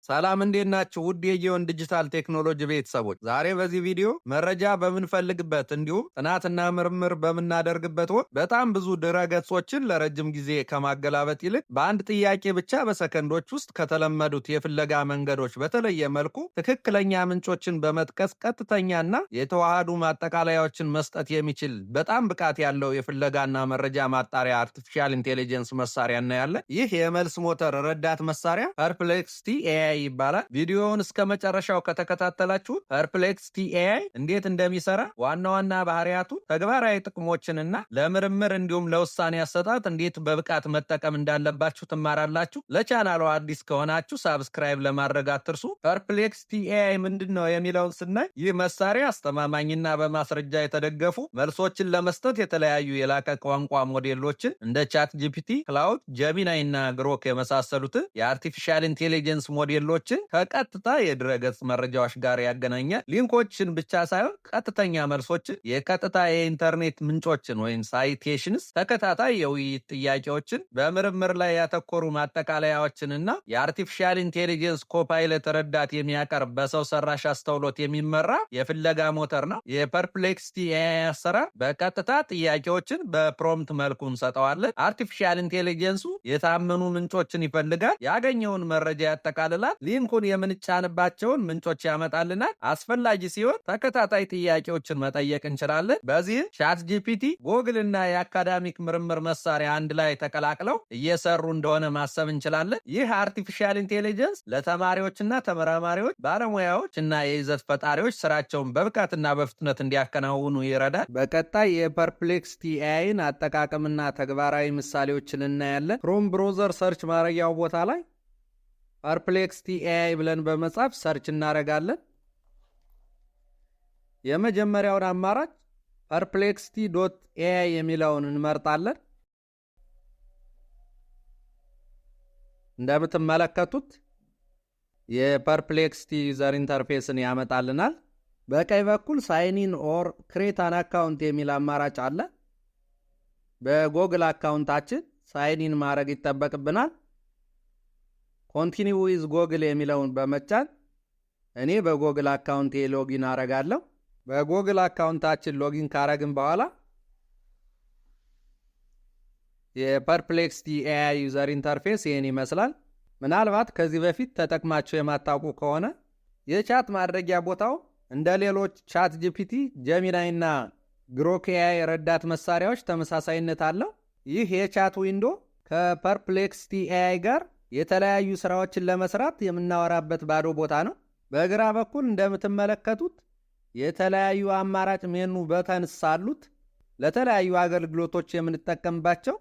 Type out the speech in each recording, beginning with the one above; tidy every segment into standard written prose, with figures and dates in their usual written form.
ሰላም እንዴት ናችሁ? ውድ የጊዮን ዲጂታል ቴክኖሎጂ ቤተሰቦች፣ ዛሬ በዚህ ቪዲዮ መረጃ በምንፈልግበት እንዲሁም ጥናትና ምርምር በምናደርግበት ወቅት በጣም ብዙ ድረ-ገጾችን ለረጅም ጊዜ ከማገላበጥ ይልቅ በአንድ ጥያቄ ብቻ በሰከንዶች ውስጥ ከተለመዱት የፍለጋ መንገዶች በተለየ መልኩ ትክክለኛ ምንጮችን በመጥቀስ ቀጥተኛና የተዋሃዱ ማጠቃለያዎችን መስጠት የሚችል በጣም ብቃት ያለው የፍለጋና መረጃ ማጣሪያ አርቲፊሻል ኢንቴሊጀንስ መሳሪያ እናያለን። ይህ የመልስ ሞተር ረዳት መሳሪያ ፐርፕሌክሲቲ ኤአይ ይባላል። ቪዲዮውን እስከ መጨረሻው ከተከታተላችሁ ፐርፕሌክሲቲ ኤአይ እንዴት እንደሚሰራ፣ ዋና ዋና ባህሪያቱ፣ ተግባራዊ ጥቅሞችንና ለምርምር እንዲሁም ለውሳኔ አሰጣጥ እንዴት በብቃት መጠቀም እንዳለባችሁ ትማራላችሁ። ለቻናሉ አዲስ ከሆናችሁ ሳብስክራይብ ለማድረግ አትርሱ። ፐርፕሌክሲቲ ኤአይ ምንድን ነው የሚለውን ስናይ ይህ መሳሪያ አስተማማኝና በማስረጃ የተደገፉ መልሶችን ለመስጠት የተለያዩ የላቀ ቋንቋ ሞዴሎችን እንደ ቻት ጂፒቲ፣ ክላውድ፣ ጀሚናይ እና ግሮክ የመሳሰሉትን የአርቲፊሻል ኢንቴሊጀንስ ሞዴሎችን ከቀጥታ የድረገጽ መረጃዎች ጋር ያገናኛል። ሊንኮችን ብቻ ሳይሆን ቀጥተኛ መልሶችን፣ የቀጥታ የኢንተርኔት ምንጮችን ወይም ሳይቴሽንስ፣ ተከታታይ የውይይት ጥያቄዎችን፣ በምርምር ላይ ያተኮሩ ማጠቃለያዎችንና የአርቲፊሻል ኢንቴሊጀንስ ኮፓይለት ረዳት የሚያቀርብ በሰው ሰራሽ አስተውሎት የሚመራ የፍለጋ ሞተር ነው። የፐርፕሌክሲቲ ኤአይ አሰራር በቀጥታ ጥያቄዎችን በፕሮምፕት መልኩ እንሰጠዋለን። አርቲፊሻል ኢንቴሊጀንሱ የታመኑ ምንጮችን ይፈልጋል፣ ያገኘውን መረጃ ያጠቃልላል፣ ሊንኩን የምንጫንባቸውን ምንጮች ያመጣልናል። አስፈላጊ ሲሆን ተከታታይ ጥያቄዎችን መጠየቅ እንችላለን። በዚህም ቻት ጂፒቲ፣ ጉግል እና የአካዳሚክ ምርምር መሳሪያ አንድ ላይ ተቀላቅለው እየሰሩ እንደሆነ ማሰብ እንችላለን። ይህ አርቲፊሻል ኢንቴሊጀንስ ለተማሪዎችና ተመራማሪዎች፣ ባለሙያዎች እና የይዘት ፈጣሪዎች ስራቸውን በብቃትና በፍጥነት እንዲያከናውኑ ይረዳል። በቀጣይ የፐርፕሌክሲቲ ኤአይን አጠቃቀምና ተግባራዊ ምሳሌዎችን እናያለን። ክሮም ብሮዘር ሰርች ማድረጊያው ቦታ ላይ ፐርፕሌክሲቲ ኤአይ ብለን በመጻፍ ሰርች እናደርጋለን። የመጀመሪያውን አማራጭ ፐርፕሌክሲቲ ዶት ኤአይ የሚለውን እንመርጣለን። እንደምትመለከቱት የፐርፕሌክሲቲ ዩዘር ኢንተርፌስን ያመጣልናል። በቀኝ በኩል ሳይኒን ኦር ክሬት አን አካውንት የሚል አማራጭ አለ። በጎግል አካውንታችን ሳይኒን ማድረግ ይጠበቅብናል። ኮንቲኒው ዊዝ ጎግል የሚለውን በመጫን እኔ በጎግል አካውንቴ ሎጊን አረጋለሁ። በጎግል አካውንታችን ሎጊን ካረግን በኋላ የፐርፕሌክሲቲ ኤአይ ዩዘር ኢንተርፌስ ይህን ይመስላል። ምናልባት ከዚህ በፊት ተጠቅማቸው የማታውቁ ከሆነ የቻት ማድረጊያ ቦታው እንደ ሌሎች ቻት ጂፒቲ፣ ጀሚናይ እና ግሮክ ኤአይ ረዳት መሳሪያዎች ተመሳሳይነት አለው። ይህ የቻት ዊንዶ ከፐርፕሌክሲቲ ኤአይ ጋር የተለያዩ ስራዎችን ለመስራት የምናወራበት ባዶ ቦታ ነው። በግራ በኩል እንደምትመለከቱት የተለያዩ አማራጭ ሜኑ በተንስ አሉት፣ ለተለያዩ አገልግሎቶች የምንጠቀምባቸው።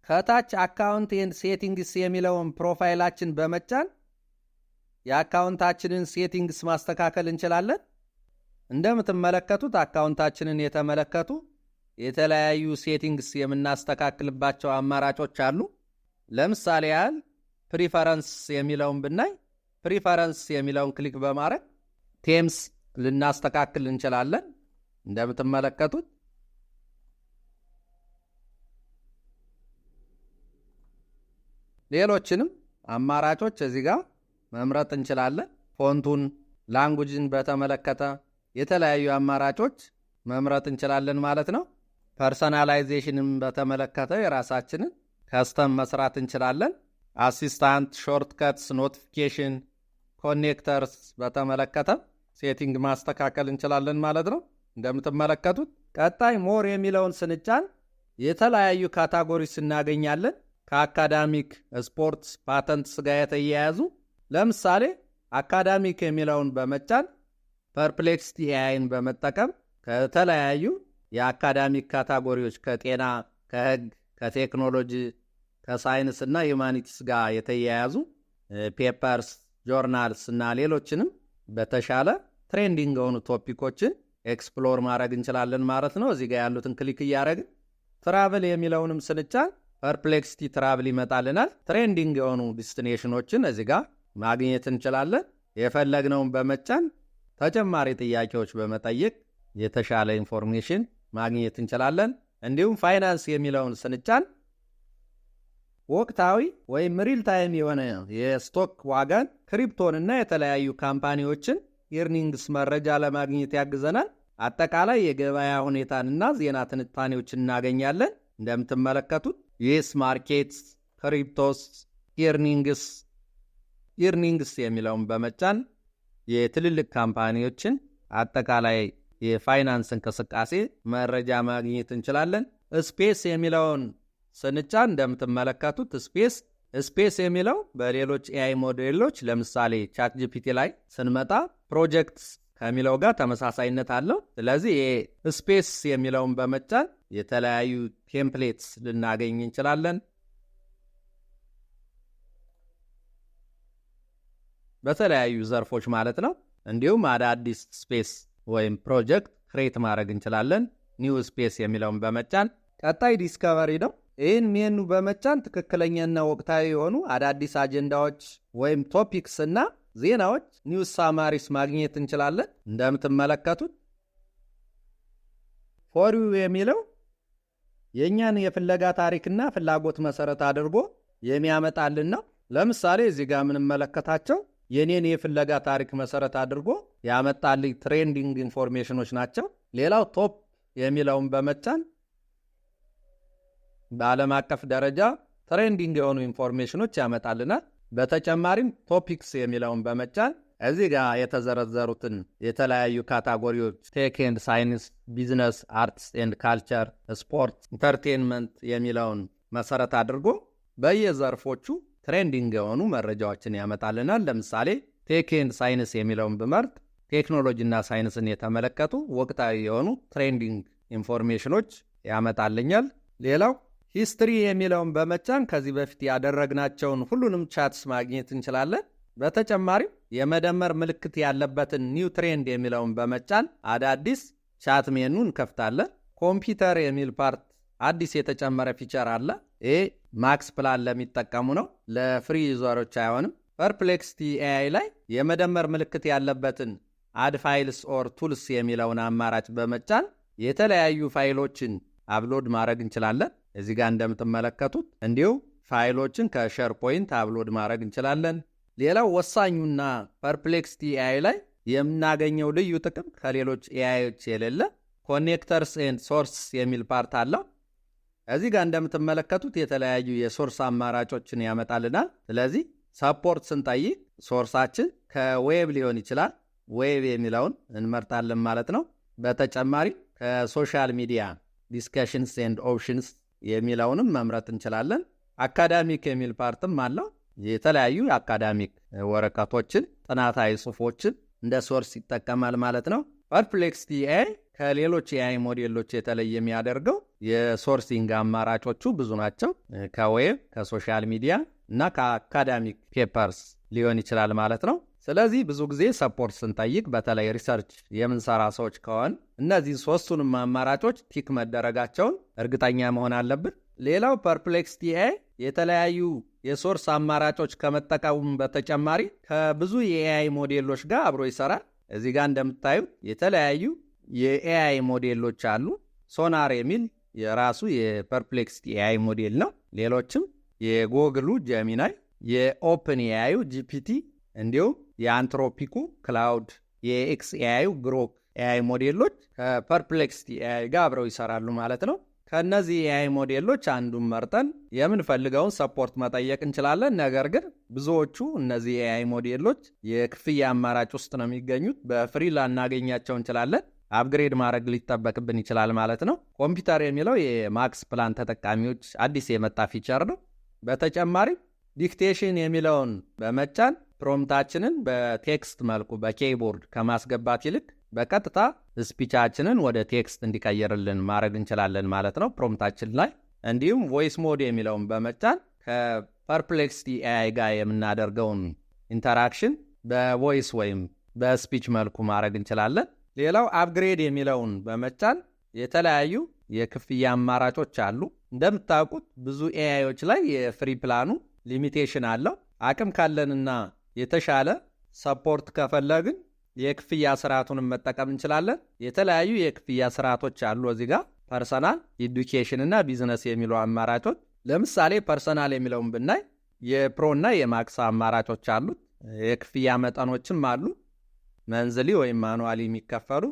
ከታች አካውንት ኤንድ ሴቲንግስ የሚለውን ፕሮፋይላችን በመጫን የአካውንታችንን ሴቲንግስ ማስተካከል እንችላለን። እንደምትመለከቱት አካውንታችንን የተመለከቱ የተለያዩ ሴቲንግስ የምናስተካክልባቸው አማራጮች አሉ። ለምሳሌ ያህል ፕሪፈረንስ የሚለውን ብናይ ፕሪፈረንስ የሚለውን ክሊክ በማድረግ ቴምስ ልናስተካክል እንችላለን። እንደምትመለከቱት ሌሎችንም አማራጮች እዚህ ጋር መምረጥ እንችላለን። ፎንቱን፣ ላንጉጅን በተመለከተ የተለያዩ አማራጮች መምረጥ እንችላለን ማለት ነው። ፐርሰናላይዜሽንም በተመለከተ የራሳችንን ከስተም መስራት እንችላለን። አሲስታንት፣ ሾርትከትስ፣ ኖቲፊኬሽን፣ ኮኔክተርስ በተመለከተ ሴቲንግ ማስተካከል እንችላለን ማለት ነው። እንደምትመለከቱት ቀጣይ ሞር የሚለውን ስንጫን የተለያዩ ካታጎሪስ እናገኛለን። ከአካዳሚክ፣ ስፖርትስ፣ ፓተንትስ ጋር የተያያዙ። ለምሳሌ አካዳሚክ የሚለውን በመጫን ፐርፕሌክሲቲ ኤአይን በመጠቀም ከተለያዩ የአካዳሚክ ካታጎሪዎች ከጤና፣ ከህግ፣ ከቴክኖሎጂ፣ ከሳይንስ እና ዩማኒቲስ ጋር የተያያዙ ፔፐርስ፣ ጆርናልስ እና ሌሎችንም በተሻለ ትሬንዲንግ የሆኑ ቶፒኮችን ኤክስፕሎር ማድረግ እንችላለን ማለት ነው። እዚህ ጋር ያሉትን ክሊክ እያደረግን ትራቭል የሚለውንም ስንጫን ፐርፕሌክሲቲ ትራቭል ይመጣልናል። ትሬንዲንግ የሆኑ ዲስቲኔሽኖችን እዚህ ጋር ማግኘት እንችላለን። የፈለግነውን በመጫን ተጨማሪ ጥያቄዎች በመጠየቅ የተሻለ ኢንፎርሜሽን ማግኘት እንችላለን። እንዲሁም ፋይናንስ የሚለውን ስንጫን ወቅታዊ ወይም ሪል ታይም የሆነ የስቶክ ዋጋን፣ ክሪፕቶንና የተለያዩ ካምፓኒዎችን ኢርኒንግስ መረጃ ለማግኘት ያግዘናል። አጠቃላይ የገበያ ሁኔታንና ዜና ትንታኔዎችን እናገኛለን። እንደምትመለከቱት ዩኤስ ማርኬትስ፣ ክሪፕቶስ፣ ኢርኒንግስ የሚለውን በመጫን የትልልቅ ካምፓኒዎችን አጠቃላይ የፋይናንስ እንቅስቃሴ መረጃ ማግኘት እንችላለን። ስፔስ የሚለውን ስንጫን እንደምትመለከቱት ስፔስ የሚለው በሌሎች ኤአይ ሞዴሎች ለምሳሌ ቻት ጂፒቲ ላይ ስንመጣ ፕሮጀክት ከሚለው ጋር ተመሳሳይነት አለው። ስለዚህ ስፔስ የሚለውን በመጫን የተለያዩ ቴምፕሌትስ ልናገኝ እንችላለን። በተለያዩ ዘርፎች ማለት ነው። እንዲሁም አዳዲስ ስፔስ ወይም ፕሮጀክት ክሬት ማድረግ እንችላለን። ኒው ስፔስ የሚለውን በመጫን ቀጣይ ዲስከቨሪ ነው። ይህን ሜኑ በመጫን ትክክለኛና ወቅታዊ የሆኑ አዳዲስ አጀንዳዎች ወይም ቶፒክስ እና ዜናዎች ኒውስ ሳማሪስ ማግኘት እንችላለን። እንደምትመለከቱት ፎር ዩ የሚለው የእኛን የፍለጋ ታሪክና ፍላጎት መሰረት አድርጎ የሚያመጣልን ነው። ለምሳሌ እዚህ ጋር የምንመለከታቸው የኔን የፍለጋ ታሪክ መሰረት አድርጎ ያመጣልኝ ትሬንዲንግ ኢንፎርሜሽኖች ናቸው። ሌላው ቶፕ የሚለውን በመጫን በዓለም አቀፍ ደረጃ ትሬንዲንግ የሆኑ ኢንፎርሜሽኖች ያመጣልናል። በተጨማሪም ቶፒክስ የሚለውን በመጫን እዚህ ጋር የተዘረዘሩትን የተለያዩ ካታጎሪዎች ቴክ ኤንድ ሳይንስ፣ ቢዝነስ፣ አርትስ ኤንድ ካልቸር፣ ስፖርት፣ ኢንተርቴንመንት የሚለውን መሰረት አድርጎ በየዘርፎቹ ትሬንዲንግ የሆኑ መረጃዎችን ያመጣልናል። ለምሳሌ ቴክ ኤንድ ሳይንስ የሚለውን ብመርጥ ቴክኖሎጂና ሳይንስን የተመለከቱ ወቅታዊ የሆኑ ትሬንዲንግ ኢንፎርሜሽኖች ያመጣልኛል። ሌላው ሂስትሪ የሚለውን በመጫን ከዚህ በፊት ያደረግናቸውን ሁሉንም ቻትስ ማግኘት እንችላለን። በተጨማሪም የመደመር ምልክት ያለበትን ኒው ትሬንድ የሚለውን በመጫን አዳዲስ ቻት ሜኑ እንከፍታለን። ኮምፒውተር የሚል ፓርት አዲስ የተጨመረ ፊቸር አለ። ይሄ ማክስ ፕላን ለሚጠቀሙ ነው፣ ለፍሪ ዩዘሮች አይሆንም። ፐርፕሌክሲቲ ኤአይ ላይ የመደመር ምልክት ያለበትን አድ ፋይልስ ኦር ቱልስ የሚለውን አማራጭ በመጫን የተለያዩ ፋይሎችን አፕሎድ ማድረግ እንችላለን። እዚህ ጋር እንደምትመለከቱት እንዲሁ ፋይሎችን ከሼር ፖይንት አፕሎድ ማድረግ እንችላለን። ሌላው ወሳኙና ፐርፕሌክሲቲ ኤአይ ላይ የምናገኘው ልዩ ጥቅም ከሌሎች ኤአይዎች የሌለ ኮኔክተርስ ኤንድ ሶርስ የሚል ፓርት አለው። እዚህ ጋር እንደምትመለከቱት የተለያዩ የሶርስ አማራጮችን ያመጣልናል። ስለዚህ ሰፖርት ስንጠይቅ ሶርሳችን ከዌብ ሊሆን ይችላል። ዌብ የሚለውን እንመርጣለን ማለት ነው። በተጨማሪ ከሶሻል ሚዲያ ዲስከሽንስ ኤንድ ኦፕሽንስ የሚለውንም መምረጥ እንችላለን። አካዳሚክ የሚል ፓርትም አለው። የተለያዩ የአካዳሚክ ወረቀቶችን፣ ጥናታዊ ጽሑፎችን እንደ ሶርስ ይጠቀማል ማለት ነው። ፐርፕሌክሲቲ ኤአይ ከሌሎች የኤአይ ሞዴሎች የተለየ የሚያደርገው የሶርሲንግ አማራጮቹ ብዙ ናቸው። ከዌብ፣ ከሶሻል ሚዲያ እና ከአካዳሚክ ፔፐርስ ሊሆን ይችላል ማለት ነው። ስለዚህ ብዙ ጊዜ ሰፖርት ስንጠይቅ በተለይ ሪሰርች የምንሰራ ሰዎች ከሆን እነዚህ ሶስቱንም አማራጮች ቲክ መደረጋቸውን እርግጠኛ መሆን አለብን። ሌላው ፐርፕሌክሲቲ ኤአይ የተለያዩ የሶርስ አማራጮች ከመጠቀሙም በተጨማሪ ከብዙ የኤአይ ሞዴሎች ጋር አብሮ ይሰራል። እዚህ ጋር እንደምታዩት የተለያዩ የኤአይ ሞዴሎች አሉ። ሶናር የሚል የራሱ የፐርፕሌክሲቲ ኤአይ ሞዴል ነው። ሌሎችም የጎግሉ ጀሚናይ፣ የኦፕን ኤአዩ ጂፒቲ፣ እንዲሁም የአንትሮፒኩ ክላውድ፣ የኤክስ ኤአዩ ግሮክ ኤአይ ሞዴሎች ከፐርፕሌክሲቲ ኤአይ ጋር አብረው ይሰራሉ ማለት ነው። ከእነዚህ የኤአይ ሞዴሎች አንዱን መርጠን የምንፈልገውን ሰፖርት መጠየቅ እንችላለን። ነገር ግን ብዙዎቹ እነዚህ የኤአይ ሞዴሎች የክፍያ አማራጭ ውስጥ ነው የሚገኙት። በፍሪ ላናገኛቸው እንችላለን። አፕግሬድ ማድረግ ሊጠበቅብን ይችላል ማለት ነው። ኮምፒውተር የሚለው የማክስ ፕላን ተጠቃሚዎች አዲስ የመጣ ፊቸር ነው። በተጨማሪም ዲክቴሽን የሚለውን በመጫን ፕሮምታችንን በቴክስት መልኩ በኬይቦርድ ከማስገባት ይልቅ በቀጥታ ስፒቻችንን ወደ ቴክስት እንዲቀየርልን ማድረግ እንችላለን ማለት ነው ፕሮምታችን ላይ። እንዲሁም ቮይስ ሞድ የሚለውን በመጫን ከፐርፕሌክሲቲ ኤአይ ጋር የምናደርገውን ኢንተራክሽን በቮይስ ወይም በስፒች መልኩ ማድረግ እንችላለን። ሌላው አፕግሬድ የሚለውን በመጫን የተለያዩ የክፍያ አማራጮች አሉ። እንደምታውቁት ብዙ ኤአይዎች ላይ የፍሪ ፕላኑ ሊሚቴሽን አለው። አቅም ካለንና የተሻለ ሰፖርት ከፈለግን የክፍያ ስርዓቱንም መጠቀም እንችላለን። የተለያዩ የክፍያ ስርዓቶች አሉ እዚህ ጋር ፐርሰናል፣ ኤዱኬሽን እና ቢዝነስ የሚሉ አማራጮች። ለምሳሌ ፐርሰናል የሚለውን ብናይ የፕሮ እና የማክስ አማራጮች አሉት። የክፍያ መጠኖችም አሉ። መንዝሊ ወይም ማኑዋሊ የሚከፈሉ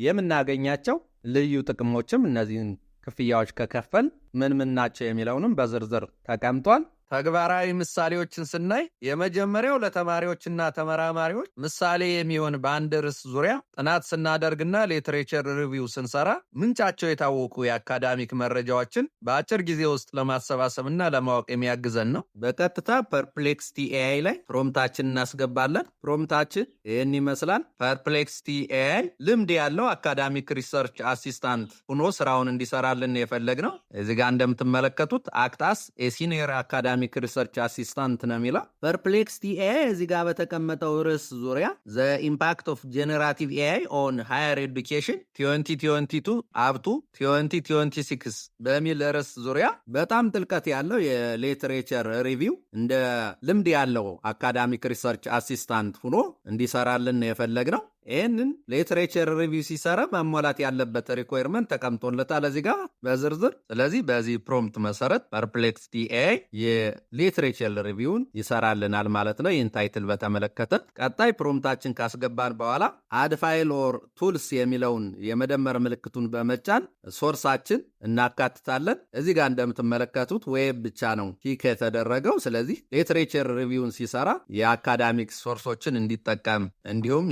የምናገኛቸው ልዩ ጥቅሞችም እነዚህን ክፍያዎች ከከፈል ምን ናቸው የሚለውንም በዝርዝር ተቀምጧል። ተግባራዊ ምሳሌዎችን ስናይ የመጀመሪያው ለተማሪዎችና ተመራማሪዎች ምሳሌ የሚሆን በአንድ ርዕስ ዙሪያ ጥናት ስናደርግና ሊትሬቸር ሪቪው ስንሰራ ምንጫቸው የታወቁ የአካዳሚክ መረጃዎችን በአጭር ጊዜ ውስጥ ለማሰባሰብና ለማወቅ የሚያግዘን ነው። በቀጥታ ፐርፕሌክሲቲ ኤአይ ላይ ፕሮምታችን እናስገባለን። ፕሮምታችን ይህን ይመስላል። ፐርፕሌክሲቲ ኤአይ ልምድ ያለው አካዳሚክ ሪሰርች አሲስታንት ሆኖ ስራውን እንዲሰራልን የፈለግነው እዚህ ጋር እንደምትመለከቱት አክታስ የሲኒየር አካዳሚክ ሪሰርች አሲስታንት ነው የሚለው። ፐርፕሌክሲቲ ኤአይ እዚህ ጋር በተቀመጠው ርዕስ ዙሪያ ዘ ኢምፓክት ኦፍ ጄኔራቲቭ ኤአይ ኦን ሃየር ኤዱኬሽን 2022 አፕቱ 2026 በሚል ርዕስ ዙሪያ በጣም ጥልቀት ያለው የሊትሬቸር ሪቪው እንደ ልምድ ያለው አካዳሚክ ሪሰርች አሲስታንት ሆኖ እንዲሰራልን የፈለግነው። ይህንን ሊትሬቸር ሪቪው ሲሰራ ማሟላት ያለበት ሪኳየርመንት ተቀምጦለታል እዚህ ጋር በዝርዝር። ስለዚህ በዚህ ፕሮምፕት መሰረት ፐርፕሌክሲቲ ኤአይ የሊትሬቸር ሪቪውን ይሰራልናል ማለት ነው። ይህን ታይትል በተመለከተ ቀጣይ ፕሮምፕታችን ካስገባን በኋላ አድ ፋይል ኦር ቱልስ የሚለውን የመደመር ምልክቱን በመጫን ሶርሳችን እናካትታለን። እዚህ ጋር እንደምትመለከቱት ዌብ ብቻ ነው ቲክ የተደረገው። ስለዚህ ሊትሬቸር ሪቪውን ሲሰራ የአካዳሚክ ሶርሶችን እንዲጠቀም እንዲሁም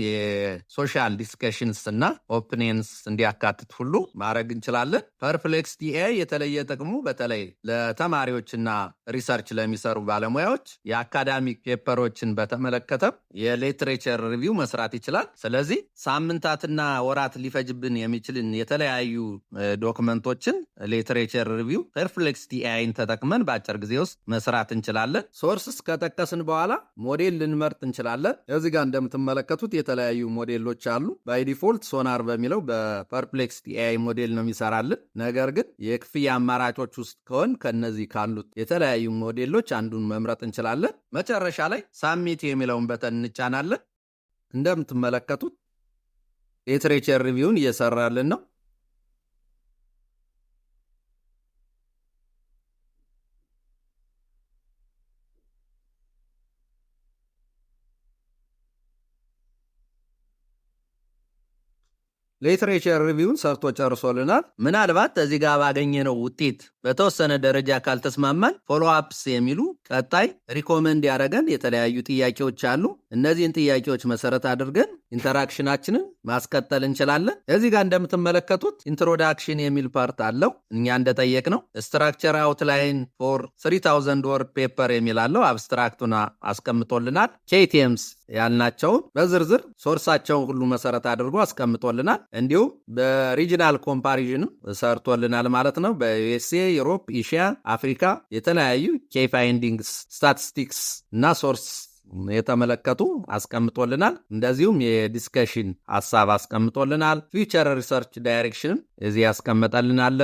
ሶሻል ዲስከሽንስ እና ኦፒኒየንስ እንዲያካትት ሁሉ ማድረግ እንችላለን። ፐርፕሌክሲቲ ኤአይ የተለየ ጥቅሙ በተለይ ለተማሪዎችና ሪሰርች ለሚሰሩ ባለሙያዎች የአካዳሚክ ፔፐሮችን በተመለከተ የሊትሬቸር ሪቪው መስራት ይችላል። ስለዚህ ሳምንታትና ወራት ሊፈጅብን የሚችልን የተለያዩ ዶክመንቶችን ሊትሬቸር ሪቪው ፐርፕሌክሲቲ ኤአይን ተጠቅመን በአጭር ጊዜ ውስጥ መስራት እንችላለን። ሶርስስ ከጠቀስን በኋላ ሞዴል ልንመርጥ እንችላለን። እዚህ ጋር እንደምትመለከቱት የተለያዩ ሞዴሎች አሉ። ባይ ዲፎልት ሶናር በሚለው በፐርፕሌክሲቲ ኤአይ ሞዴል ነው የሚሰራልን። ነገር ግን የክፍያ አማራጮች ውስጥ ከሆን ከነዚህ ካሉት የተለያዩ ሞዴሎች አንዱን መምረጥ እንችላለን። መጨረሻ ላይ ሳሚት የሚለውን በተን እንጫናለን። እንደምትመለከቱት ሊትሬቸር ሪቪውን እየሰራልን ነው። ሊትሬቸር ሪቪውን ሰርቶ ጨርሶልናል። ምናልባት እዚህ ጋር ባገኘነው ውጤት በተወሰነ ደረጃ ካልተስማማን ፎሎ አፕስ የሚሉ ቀጣይ ሪኮመንድ ያደረገን የተለያዩ ጥያቄዎች አሉ። እነዚህን ጥያቄዎች መሰረት አድርገን ኢንተራክሽናችንን ማስቀጠል እንችላለን። እዚህ ጋር እንደምትመለከቱት ኢንትሮዳክሽን የሚል ፓርት አለው። እኛ እንደጠየቅነው ስትራክቸር አውትላይን ፎር 3000 ወርድ ፔፐር የሚል አለው። አብስትራክቱን አስቀምጦልናል። ኬቲኤምስ ያልናቸውን በዝርዝር ሶርሳቸውን ሁሉ መሰረት አድርጎ አስቀምጦልናል። እንዲሁም በሪጂናል ኮምፓሪዥንም ሰርቶልናል ማለት ነው። በዩኤስኤ፣ ዩሮፕ፣ ኤሽያ፣ አፍሪካ የተለያዩ ኬ ፋይንዲንግስ፣ ስታቲስቲክስ እና ሶርስ የተመለከቱ አስቀምጦልናል። እንደዚሁም የዲስከሽን ሀሳብ አስቀምጦልናል። ፊውቸር ሪሰርች ዳይሬክሽን እዚህ ያስቀመጠልናል።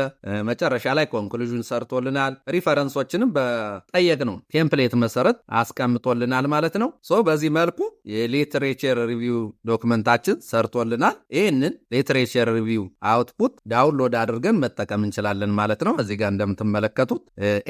መጨረሻ ላይ ኮንክሉዥን ሰርቶልናል። ሪፈረንሶችንም በጠየቅነው ቴምፕሌት መሰረት አስቀምጦልናል ማለት ነው። በዚህ መልኩ የሊትሬቸር ሪቪው ዶክመንታችን ሰርቶልናል። ይህንን ሊትሬቸር ሪቪው አውትፑት ዳውንሎድ አድርገን መጠቀም እንችላለን ማለት ነው። እዚህ ጋር እንደምትመለከቱት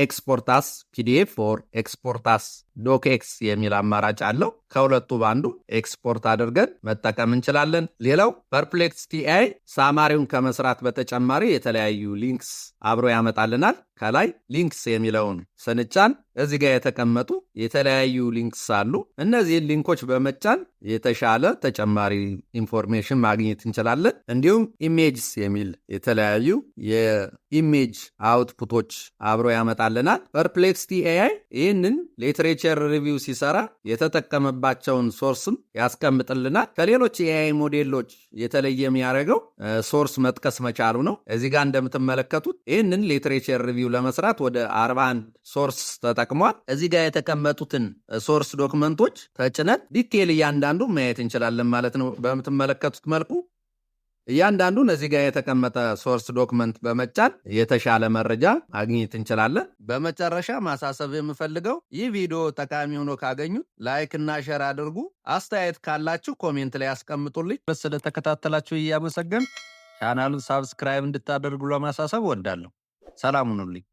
ኤክስፖርታስ ፒዲኤፍ ኦር ኤክስፖርታስ ዶክኤክስ የሚል አማራጭ አለው። ከሁለቱ ባንዱ ኤክስፖርት አድርገን መጠቀም እንችላለን። ሌላው ፐርፕሌክሲቲ ኤአይ ሳማሪውን ከመስራት በተጨማሪ የተለያዩ ሊንክስ አብሮ ያመጣልናል። ከላይ ሊንክስ የሚለውን ስንጫን እዚህ ጋር የተቀመጡ የተለያዩ ሊንክስ አሉ። እነዚህን ሊንኮች በመጫን የተሻለ ተጨማሪ ኢንፎርሜሽን ማግኘት እንችላለን። እንዲሁም ኢሜጅስ የሚል የተለያዩ የኢሜጅ አውትፑቶች አብሮ ያመጣልናል። ፐርፕሌክሲቲ ኤአይ ይህንን ሊትሬቸር ሪቪው ሲሰራ የተጠቀመባቸውን ሶርስም ያስቀምጥልናል። ከሌሎች የኤአይ ሞዴሎች የተለየ የሚያደርገው ሶርስ መጥቀስ መቻሉ ነው። እዚህ ጋር እንደምትመለከቱት ይህንን ሊትሬቸር ሪቪው ለመስራት ወደ 41 ሶርስ ተጠቅሟል። እዚህ ጋር የተቀመጡትን ሶርስ ዶክመንቶች ተጭነን ዲቴል እያንዳንዱ ማየት እንችላለን ማለት ነው። በምትመለከቱት መልኩ እያንዳንዱን እዚህ ጋር የተቀመጠ ሶርስ ዶክመንት በመጫን የተሻለ መረጃ ማግኘት እንችላለን። በመጨረሻ ማሳሰብ የምፈልገው ይህ ቪዲዮ ጠቃሚ ሆኖ ካገኙት ላይክ እና ሼር አድርጉ። አስተያየት ካላችሁ ኮሜንት ላይ አስቀምጡልኝ። ስለተከታተላችሁ እያመሰገን ቻናሉን ሳብስክራይብ እንድታደርጉ ለማሳሰብ ወዳለሁ። ሰላም ሁኑልኝ።